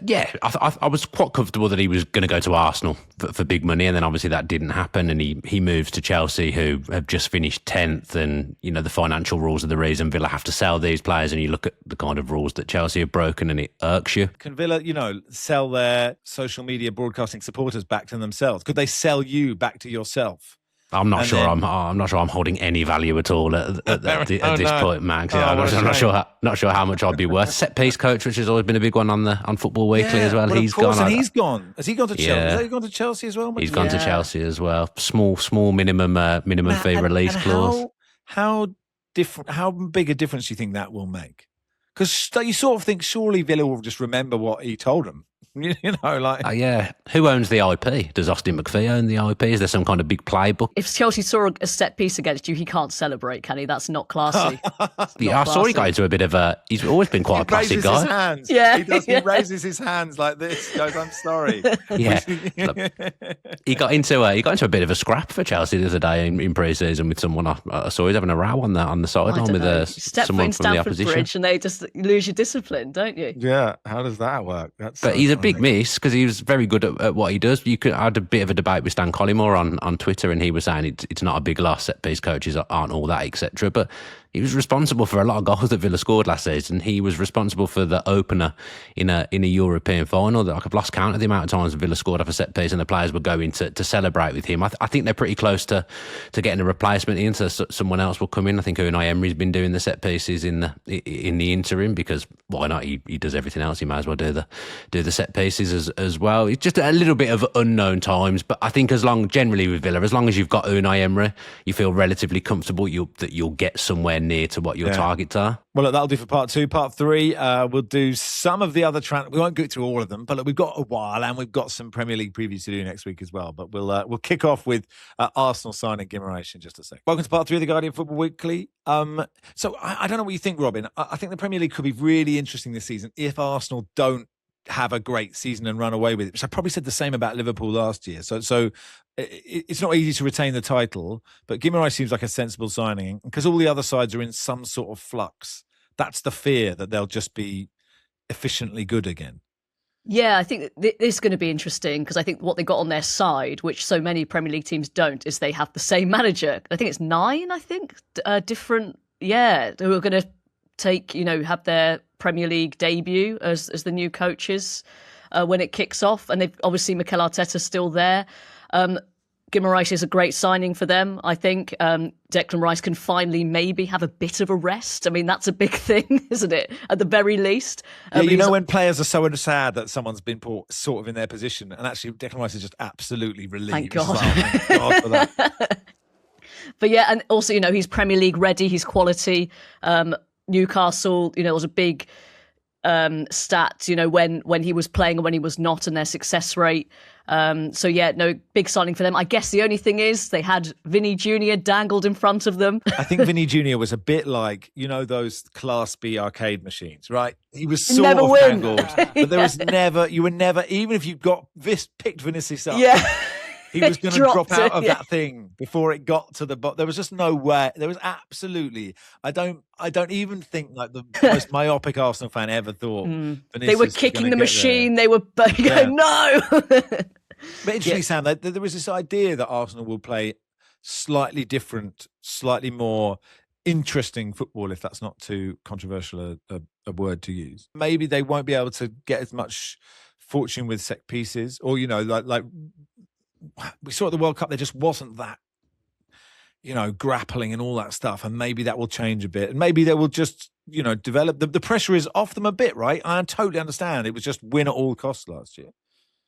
Speaker 5: Yeah, I was quite comfortable that he was going to go to Arsenal for big money, and then obviously that didn't happen, and he moves to Chelsea, who have just finished 10th, and the financial rules are the reason Villa have to sell these players, and you look at the kind of rules that Chelsea have broken, and it irks you.
Speaker 1: Can Villa, sell their social media broadcasting supporters back to themselves? Could they sell you back to yourself?
Speaker 5: I'm not sure. I'm not sure I'm holding any value at all at this point, Max. Yeah, I'm not sure how much I'd be worth. Set piece coach, which has always been a big one on Football Weekly as well.
Speaker 1: He's gone. And he's gone. Has he gone to Chelsea? Has he gone to Chelsea as well?
Speaker 5: He's gone to Chelsea as well. Small minimum fee release clause.
Speaker 1: How big a difference do you think that will make? Because you sort of think surely Villa will just remember what he told them.
Speaker 5: Yeah. Who owns the IP? Does Austin McPhee own the IP? Is there some kind of big playbook?
Speaker 2: If Chelsea saw a set piece against you, he can't celebrate, can he? That's not classy.
Speaker 5: I saw he got into a bit of a. He's always been quite a classy guy.
Speaker 1: His hands.
Speaker 2: Yeah,
Speaker 1: he does. He raises his hands like this. Goes, "I'm sorry."
Speaker 5: Yeah, look, he got into a bit of a scrap for Chelsea the other day in pre-season with someone. I saw he's having a row on the sideline with someone from the opposition.
Speaker 2: Bridge and they just lose your discipline, don't you?
Speaker 1: Yeah. How does that work?
Speaker 5: But he's a big miss because he was very good at what he does. I had a bit of a debate with Stan Collymore on Twitter, and he was saying it's not a big loss. Set piece coaches aren't all that, etc. But He was responsible for a lot of goals that Villa scored last season. He was responsible for the opener in a European final. Like, I've lost count of the amount of times Villa scored off a set piece and the players were going to celebrate with him. I think they're pretty close to getting a replacement in, so someone else will come in. I think Unai Emery's been doing the set pieces in the interim, because why not? He does everything else. He might as well do the set pieces as well. It's just a little bit of unknown times, but I think generally with Villa, as long as you've got Unai Emery, you feel relatively comfortable that you'll get somewhere near to what your targets are.
Speaker 1: Well, look, that'll do for part 2. Part 3, we'll do some of the other we won't go through all of them, but look, we've got a while, and we've got some Premier League previews to do next week as well. But we'll kick off with Arsenal signing Guimaraes in just a sec. Welcome to part 3 of the Guardian Football Weekly. So I don't know what you think, Robyn. I think the Premier League could be really interesting this season if Arsenal don't have a great season and run away with it, which I probably said the same about Liverpool last year. So it's not easy to retain the title, but Guimaraes seems like a sensible signing, because all the other sides are in some sort of flux. That's the fear, that they'll just be efficiently good again.
Speaker 2: Yeah, I think this is going to be interesting, because I think what they got on their side, which so many Premier League teams don't, is they have the same manager. I think it's 9, different, who are going to have their Premier League debut as the new coaches when it kicks off. And they've obviously, Mikel Arteta's still there. Guimaraes is a great signing for them, I think. Declan Rice can finally maybe have a bit of a rest. I mean, that's a big thing, isn't it? At the very least.
Speaker 1: When players are so sad that someone's been put sort of in their position, and actually Declan Rice is just absolutely relieved.
Speaker 2: Thank God.
Speaker 1: Thank God for that.
Speaker 2: But yeah, and also, he's Premier League ready, he's quality. Newcastle, there was a big stat, when he was playing and when he was not, and their success rate. Big signing for them. I guess the only thing is they had Vinny Jr. dangled in front of them.
Speaker 1: I think Vinny Jr. was a bit like, those Class B arcade machines, right? He was sort of dangled, but there was never, you were never, even if you picked Vinicius up.
Speaker 2: Yeah.
Speaker 1: He was going to drop out of that thing before it got to the bottom. There was just no way. There was absolutely. I don't even think like the most myopic Arsenal fan ever thought.
Speaker 2: They were kicking the machine. They were going, no.
Speaker 1: But interestingly, Sam, there was this idea that Arsenal will play slightly different, slightly more interesting football, if that's not too controversial a word to use. Maybe they won't be able to get as much fortune with set pieces, or like we saw at the World Cup, there just wasn't that, grappling and all that stuff. And maybe that will change a bit. And maybe they will just, develop. The pressure is off them a bit, right? I totally understand. It was just win at all costs last year.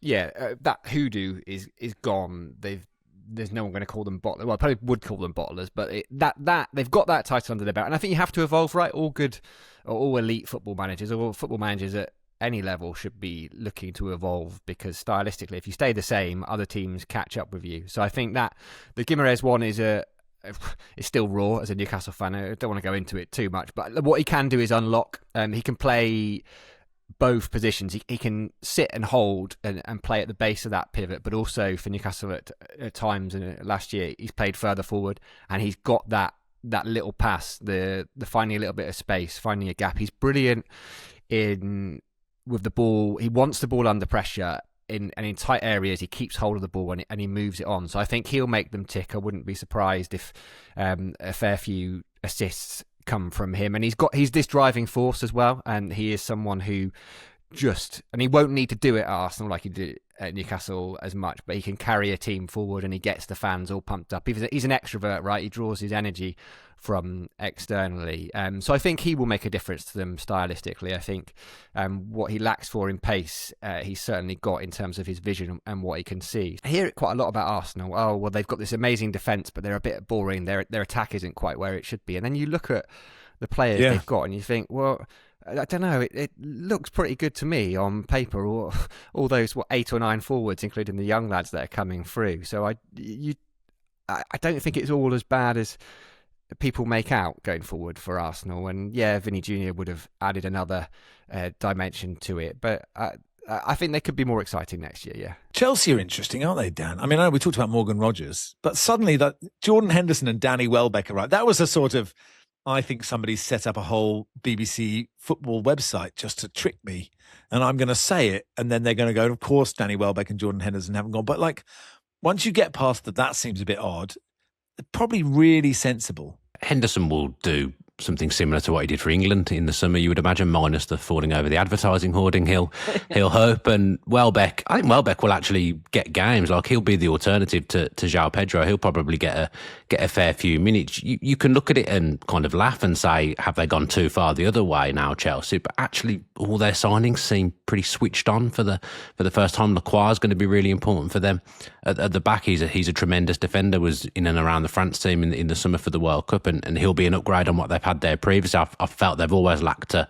Speaker 3: Yeah, that hoodoo is gone. There's no one going to call them bottlers. Well, I probably would call them bottlers, but they've got that title under their belt. And I think you have to evolve, right? All good, or all elite football managers, or football managers at any level should be looking to evolve, because stylistically, if you stay the same, other teams catch up with you. So I think that the Guimaraes one is still raw as a Newcastle fan. I don't want to go into it too much, but what he can do is unlock. He can play both positions. He can sit and hold and play at the base of that pivot, but also for Newcastle at times last year, he's played further forward, and he's got that little pass, the finding a little bit of space, finding a gap. He's brilliant with the ball. He wants the ball under pressure in tight areas. He keeps hold of the ball and he moves it on. So I think he'll make them tick. I wouldn't be surprised if a fair few assists come from him. And he's this driving force as well. And he is someone who and he won't need to do it at Arsenal like he did at Newcastle as much, but he can carry a team forward and he gets the fans all pumped up. He's an extrovert, right? He draws his energy from externally. So I think he will make a difference to them stylistically. I think what he lacks for in pace, he's certainly got in terms of his vision and what he can see. I hear it quite a lot about Arsenal. Oh, well, they've got this amazing defence, but they're a bit boring. Their attack isn't quite where it should be. And then you look at the players they've got and you think, well, I don't know. It looks pretty good to me on paper. Or all those 8 or 9 forwards, including the young lads that are coming through. So I don't think it's all as bad as people make out going forward for Arsenal. And yeah, Vinny Jr. would have added another dimension to it. But I think they could be more exciting next year. Yeah,
Speaker 1: Chelsea are interesting, aren't they, Dan? I mean, I know we talked about Morgan Rogers, but suddenly that Jordan Henderson and Danny Welbeck are right. That was a sort of. I think somebody set up a whole BBC football website just to trick me, and I'm going to say it, and then they're going to go, of course, Danny Welbeck and Jordan Henderson haven't gone. But like, once you get past that seems a bit odd. They're probably really sensible.
Speaker 5: Henderson will do something similar to what he did for England in the summer, you would imagine, minus the falling over the advertising hoarding. He'll hope. And Welbeck, I think Welbeck will actually get games. Like, he'll be the alternative to João Pedro. He'll probably get a fair few minutes. You can look at it and kind of laugh and say, have they gone too far the other way now, Chelsea? But actually, all their signings seem pretty switched on for the first time. Lacroix is going to be really important for them. At the back, he's a tremendous defender, was in and around the France team in the summer for the World Cup, and he'll be an upgrade on what they've had there previously. I've felt they've always lacked a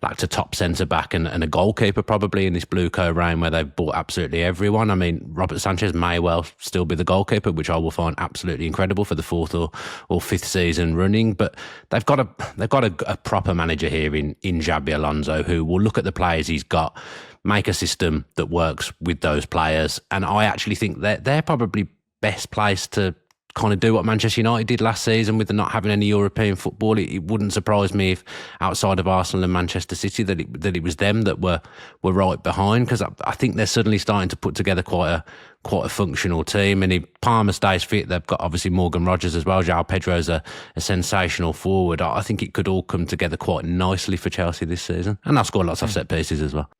Speaker 5: top centre back and a goalkeeper probably in this Bluecoat reign, where they've bought absolutely everyone. I mean, Robert Sanchez may well still be the goalkeeper, which I will find absolutely incredible for the fourth or fifth season running. But they've got a proper manager here in Xabi Alonso, who will look at the players he's got, make a system that works with those players. And I actually think that they're probably best placed to kind of do what Manchester United did last season with the not having any European football. It wouldn't surprise me if outside of Arsenal and Manchester City that it was them that were right behind, because I think they're suddenly starting to put together quite a functional team. And if Palmer stays fit, they've got obviously Morgan Rogers as well. João Pedro's a sensational forward. I think it could all come together quite nicely for Chelsea this season, and they'll score lots of set pieces as well.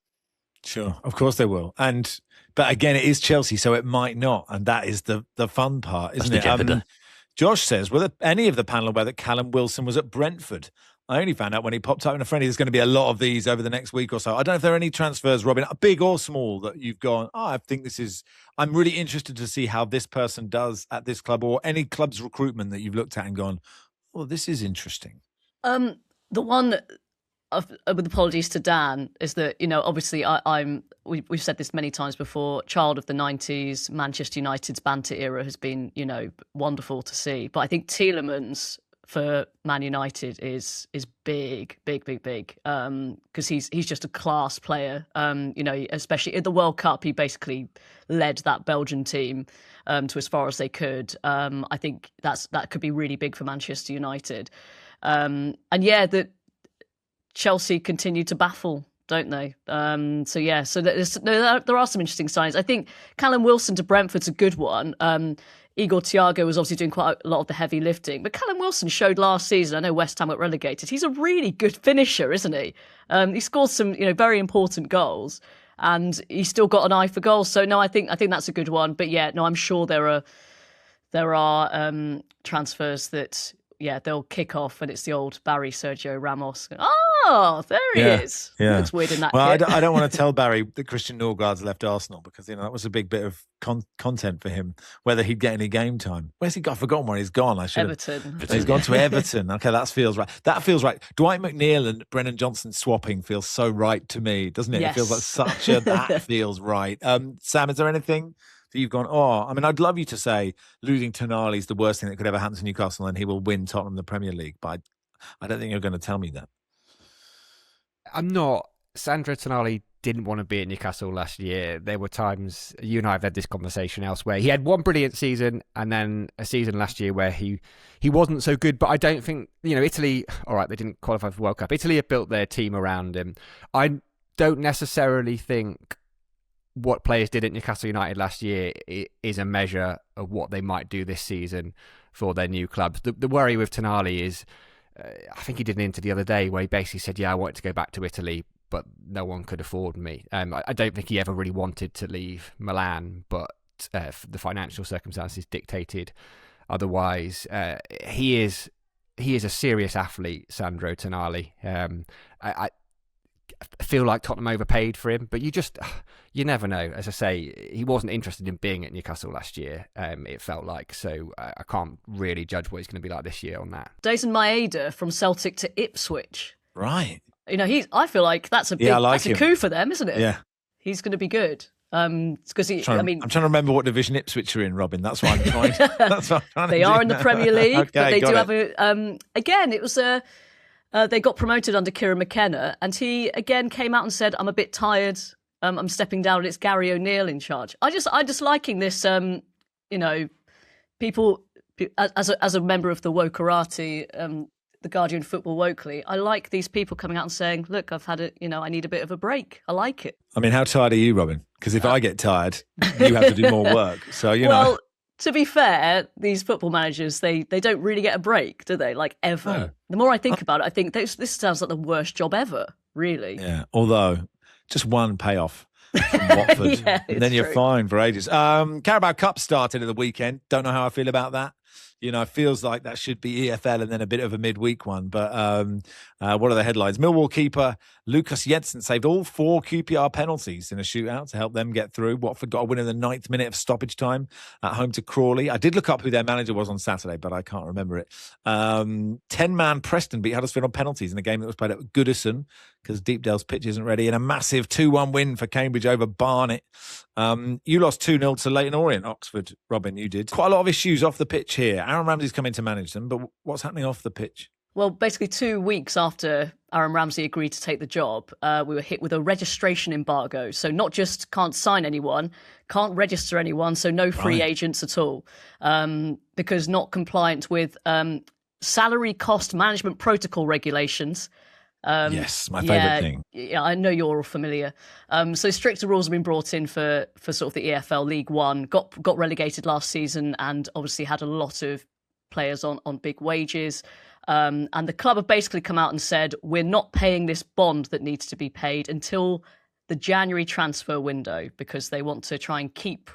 Speaker 1: Sure, of course they will. But again, it is Chelsea, so it might not, and that is the fun part, isn't it? Josh says, were there any of the panel aware that Callum Wilson was at Brentford? I only found out when he popped up in a friendly. There's going to be a lot of these over the next week or so. I don't know if there are any transfers, Robyn, big or small, that you've gone, I think this is... I'm really interested to see how this person does at this club, or any club's recruitment that you've looked at and gone, well, this is interesting.
Speaker 2: The one... with apologies to Dan, is that, obviously we've said this many times before, child of the 90s, Manchester United's banter era has been, wonderful to see. But I think Tielemans for Man United is big, because he's just a class player. Especially in the World Cup, he basically led that Belgian team to as far as they could. I think that could be really big for Manchester United. That Chelsea continue to baffle, don't they? So there are some interesting signs. I think Callum Wilson to Brentford's a good one. Igor Thiago was obviously doing quite a lot of the heavy lifting, but Callum Wilson showed last season, I know West Ham got relegated, he's a really good finisher, isn't he? He scored some very important goals, and he's still got an eye for goals. So no, I think that's a good one. But I'm sure there are transfers that they'll kick off, and it's the old Barry Sergio Ramos. Oh, there he is. Yeah. Looks weird in that kit.
Speaker 1: I don't want to tell Barry that Christian Norgard's left Arsenal, because that was a big bit of content for him, whether he'd get any game time. Where's he got? I've forgotten where he's gone.
Speaker 2: Everton.
Speaker 1: He's gone to Everton. Okay, that feels right. Dwight McNeil and Brennan Johnson swapping feels so right to me, doesn't it? Yes. It feels like that feels right. Sam, is there anything that you've gone, I'd love you to say losing Tonali is the worst thing that could ever happen to Newcastle and he will win Tottenham the Premier League, but I don't think you're going to tell me that.
Speaker 3: I'm not. Sandro Tonali didn't want to be at Newcastle last year. There were times, you and I have had this conversation elsewhere. He had one brilliant season and then a season last year where he wasn't so good. But I don't think, Italy, all right, they didn't qualify for the World Cup. Italy have built their team around him. I don't necessarily think what players did at Newcastle United last year is a measure of what they might do this season for their new clubs. The worry with Tonali is, I think he did an interview the other day where he basically said, I wanted to go back to Italy, but no one could afford me. I don't think he ever really wanted to leave Milan, but the financial circumstances dictated otherwise. He is a serious athlete, Sandro Tonali. I feel like Tottenham overpaid for him, but you never know. As I say, he wasn't interested in being at Newcastle last year, it felt like, so I can't really judge what he's going to be like this year on that.
Speaker 2: Jason Maeda from Celtic to Ipswich.
Speaker 1: Right.
Speaker 2: I feel like that's a big, that's a coup for them, isn't it?
Speaker 1: Yeah.
Speaker 2: He's going to be good. Because I'm trying
Speaker 1: to remember what division Ipswich are in, Robyn. That's why I'm trying. That's what I'm trying
Speaker 2: they
Speaker 1: to
Speaker 2: are
Speaker 1: do
Speaker 2: in
Speaker 1: now.
Speaker 2: the Premier League,
Speaker 1: Okay,
Speaker 2: but they do have
Speaker 1: it.
Speaker 2: Again, it was they got promoted under Kieran McKenna, and he again came out and said, "I'm a bit tired. I'm stepping down, and it's Gary O'Neill in charge." I just liking this. People as a member of the Wokerati, the Guardian Football Wokeley, I like these people coming out and saying, "Look, I've had it. I need a bit of a break. I like it."
Speaker 1: How tired are you, Robyn? Because if I get tired, you have to do more work. So
Speaker 2: Well, To be fair, these football managers, they don't really get a break, do they? Like, ever.
Speaker 1: No.
Speaker 2: The more I think about it, I think this sounds like the worst job ever, really.
Speaker 1: Yeah, although just one payoff from Watford,
Speaker 2: Yeah,
Speaker 1: and then
Speaker 2: it's
Speaker 1: you're
Speaker 2: true.
Speaker 1: fine for ages. Carabao Cup started at the weekend. Don't know how I feel about that. You know, it feels like that should be EFL and then a bit of a midweek one. But what are the headlines? Millwall keeper Lucas Jensen saved all 4 QPR penalties in a shootout to help them get through. Watford got a win in the 9th minute of stoppage time at home to Crawley. I did look up who their manager was on Saturday, but I can't remember it. 10-man Preston beat Huddersfield on penalties in a game that was played at Goodison because Deepdale's pitch isn't ready. And a massive 2-1 win for Cambridge over Barnet. You lost 2-0 to Leyton Orient, Oxford. Robyn, you did. Quite a lot of issues off the pitch here. Aaron Ramsey's come in to manage them, but what's happening off the pitch?
Speaker 2: Well, basically 2 weeks after Aaron Ramsey agreed to take the job, we were hit with a registration embargo. So not just can't sign anyone, can't register anyone, so no free agents at all, because not compliant with salary cost management protocol regulations.
Speaker 1: Yes, my favourite thing.
Speaker 2: Yeah, I know you're all familiar. So stricter rules have been brought in for sort of the EFL League One. Got relegated last season and obviously had a lot of players on big wages. And the club have basically come out and said, we're not paying this bond that needs to be paid until the January transfer window because they want to try and keep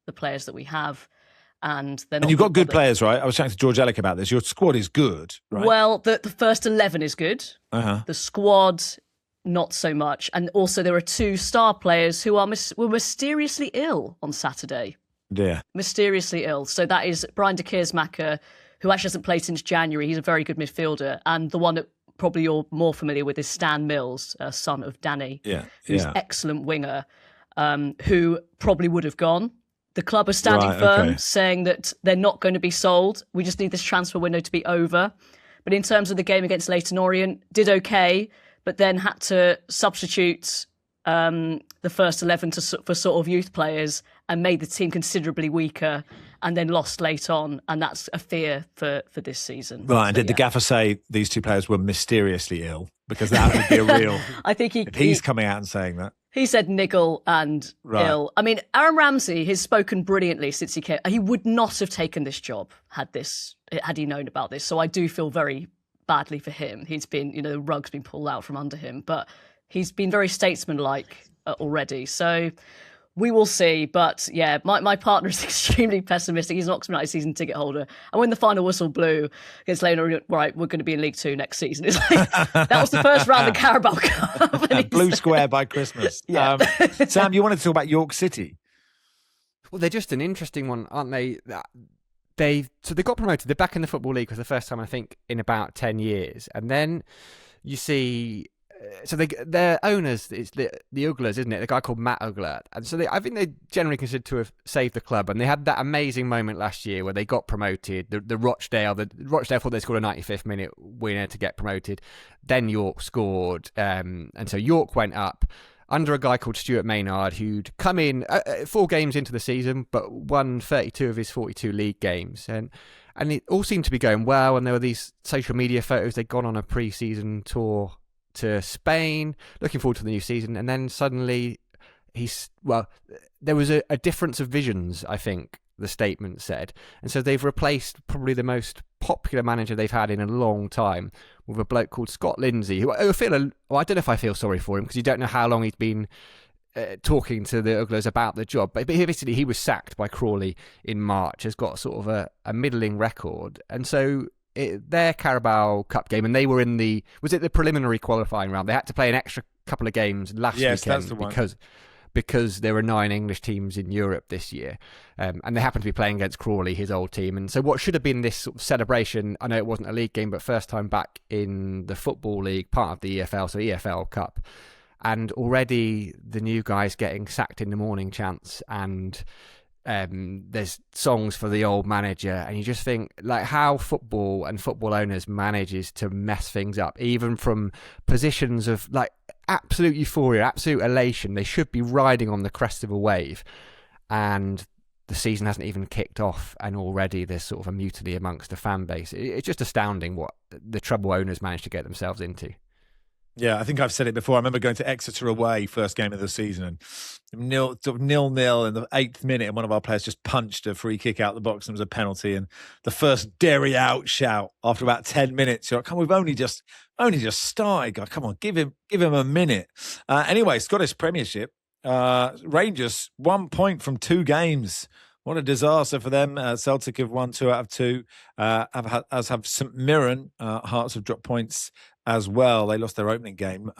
Speaker 2: the players that we have. And
Speaker 1: you've got good players, right? I was chatting to George Ellick about this. Your squad is good, right?
Speaker 2: Well, the first 11 is good.
Speaker 1: Uh-huh.
Speaker 2: The squad, not so much. And also there are 2 star players who were mysteriously ill on Saturday.
Speaker 1: Yeah.
Speaker 2: Mysteriously ill. So that is Brian de Keersmacher, who actually hasn't played since January. He's a very good midfielder. And the one that probably you're more familiar with is Stan Mills, son of Danny, who's excellent winger, who probably would have gone. The club are standing firm, saying that they're not going to be sold. We just need this transfer window to be over. But in terms of the game against Leyton Orient, did okay, but then had to substitute the first 11 for sort of youth players and made the team considerably weaker and then lost late on. And that's a fear for this season.
Speaker 1: Right, and did the gaffer say these 2 players were mysteriously ill? Because that would be a real...
Speaker 2: I think
Speaker 1: he's coming out and saying that.
Speaker 2: He said niggle and ill. I mean, Aaron Ramsey has spoken brilliantly since he came. He would not have taken this job had he known about this. So I do feel very badly for him. He's been, the rug's been pulled out from under him, but he's been very statesmanlike already. So we will see. But yeah, my partner is extremely pessimistic. He's an Oxford United season ticket holder. And when the final whistle blew against Leyton Orient, right, we're going to be in League Two next season. It's like, that was the first round of the Carabao Cup. And
Speaker 1: Blue square by Christmas.
Speaker 2: Yeah.
Speaker 1: Sam, you wanted to talk about York City.
Speaker 3: Well, they're just an interesting one, aren't they? They got promoted. They're back in the Football League for the first time, I think, in about 10 years. And then you see... So their owners, it's the Uglers, isn't it? The guy called Matt Ugler. And so I think they're generally considered to have saved the club. And they had that amazing moment last year where they got promoted. The Rochdale thought they scored a 95th minute winner to get promoted. Then York scored. And so York went up under a guy called Stuart Maynard, who'd come in 4 games into the season, but won 32 of his 42 league games. And it all seemed to be going well. And there were these social media photos. They'd gone on a pre-season tour to Spain, looking forward to the new season, and then suddenly there was a difference of visions, I think the statement said, and so they've replaced probably the most popular manager they've had in a long time with a bloke called Scott Lindsay, who I don't know if I feel sorry for him because you don't know how long he's been talking to the Uglers about the job, but basically he was sacked by Crawley in March, has got sort of a middling record, and so their Carabao Cup game, and they were in the preliminary qualifying round. They had to play an extra couple of games last weekend
Speaker 1: that's the one.
Speaker 3: because there were 9 English teams in Europe this year, and they happened to be playing against Crawley, his old team. And so what should have been this sort of celebration, I know it wasn't a league game, but first time back in the Football League, part of the EFL, so EFL Cup, and already the new guys getting sacked in the morning chants, and there's songs for the old manager, and you just think like how football and football owners manages to mess things up, even from positions of like absolute euphoria, absolute elation. They should be riding on the crest of a wave, and the season hasn't even kicked off, and already there's sort of a mutiny amongst the fan base. It's just astounding what the trouble owners managed to get themselves into.
Speaker 1: Yeah, I think I've said it before. I remember going to Exeter away, first game of the season, and 0-0 in the 8th minute, and one of our players just punched a free kick out the box, and it was a penalty. And the first Derry out shout after about 10 minutes, you're like, "Come on, we've only just started, guy. Come on, give him a minute." Anyway, Scottish Premiership, Rangers 1 point from 2 games. What a disaster for them. Celtic have won 2 out of 2, as have St Mirren. Hearts have dropped points as well. They lost their opening game.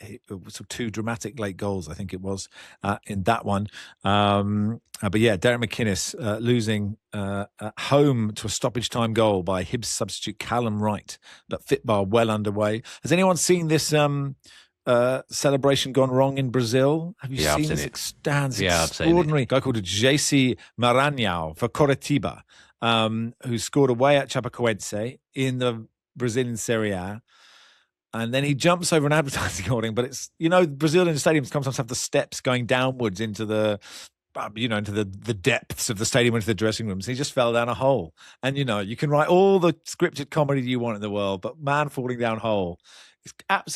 Speaker 1: It was 2 dramatic late goals, I think it was, in that one. But yeah, Derek McInnes losing at home to a stoppage time goal by Hibs substitute Callum Wright. But Fitba well underway. Has anyone seen this celebration gone wrong in Brazil? Have you seen this? It stands extraordinary. A guy called JC Maranhão for Coritiba, who scored away at Chapecoense in the Brazilian Serie A. And then he jumps over an advertising hoarding, but it's, Brazilian stadiums sometimes have the steps going downwards into the, into the depths of the stadium, into the dressing rooms. He just fell down a hole. And, you can write all the scripted comedy you want in the world, but man falling down a hole.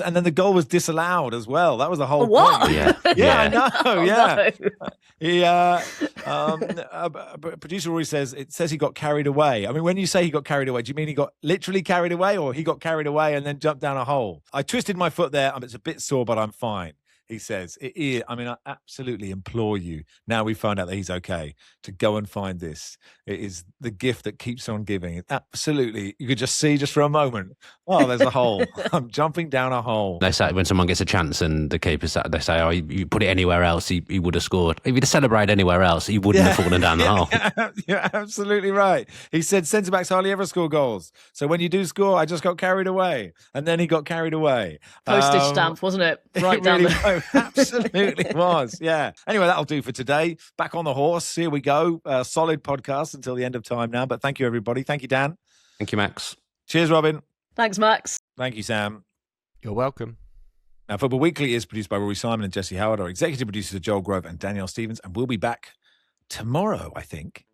Speaker 1: And then the goal was disallowed as well. That was the whole
Speaker 2: what?
Speaker 1: point. Yeah, I know.
Speaker 2: Oh,
Speaker 1: yeah.
Speaker 2: No.
Speaker 1: Producer always says, it says he got carried away. I mean, when you say he got carried away, do you mean he got literally carried away, or he got carried away and then jumped down a hole? I twisted my foot there. It's a bit sore, but I'm fine. He says, I absolutely implore you, now we found out that he's okay, to go and find this. It is the gift that keeps on giving. Absolutely. You could just see just for a moment, oh, there's a hole. I'm jumping down a hole.
Speaker 5: They say when someone gets a chance and the keeper, they say, oh, you put it anywhere else, he would have scored. If he'd have celebrated anywhere else, he wouldn't have fallen down the hole.
Speaker 1: You're absolutely right. He said centre-backs hardly ever score goals. So when you do score, I just got carried away. And then he got carried away.
Speaker 2: Postage stamp, wasn't it? Right down
Speaker 1: really
Speaker 2: there.
Speaker 1: Absolutely was, yeah. Anyway, that'll do for today. Back on the horse. Here we go. Solid podcast until the end of time now. But thank you, everybody. Thank you, Dan.
Speaker 5: Thank you, Max.
Speaker 1: Cheers, Robyn.
Speaker 2: Thanks, Max.
Speaker 1: Thank you, Sam.
Speaker 3: You're welcome.
Speaker 1: Now, Football Weekly is produced by Rory Simon and Jesse Howard. Our executive producers are Joel Grove and Danielle Stevens. And we'll be back tomorrow, I think.